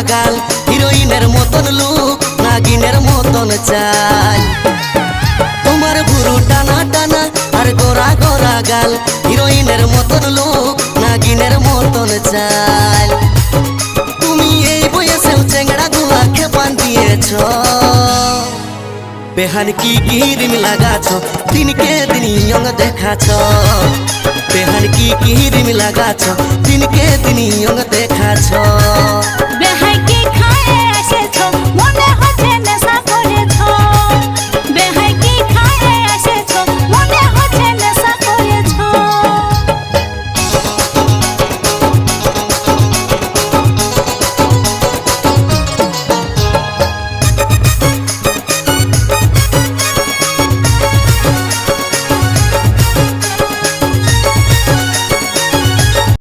গাল, হিরোইনের মতন লুক, নাগিনের মতন চাল। তোমার ভুরু টানা টানা আর গোরা গোরা গাল, হিরোইনের মতন লুক, নাগিনের মতন চাল। তুমি এই বয়সেও চেংড়া গুলা খেপান দিয়েছ। বেহান কি ক্রিম লাগাছ, দিনকে দিন ইয়ং দেখাছ। বেহান কি ক্রিম লাগাছ, দিনকে দিন ইয়ং দেখাছ।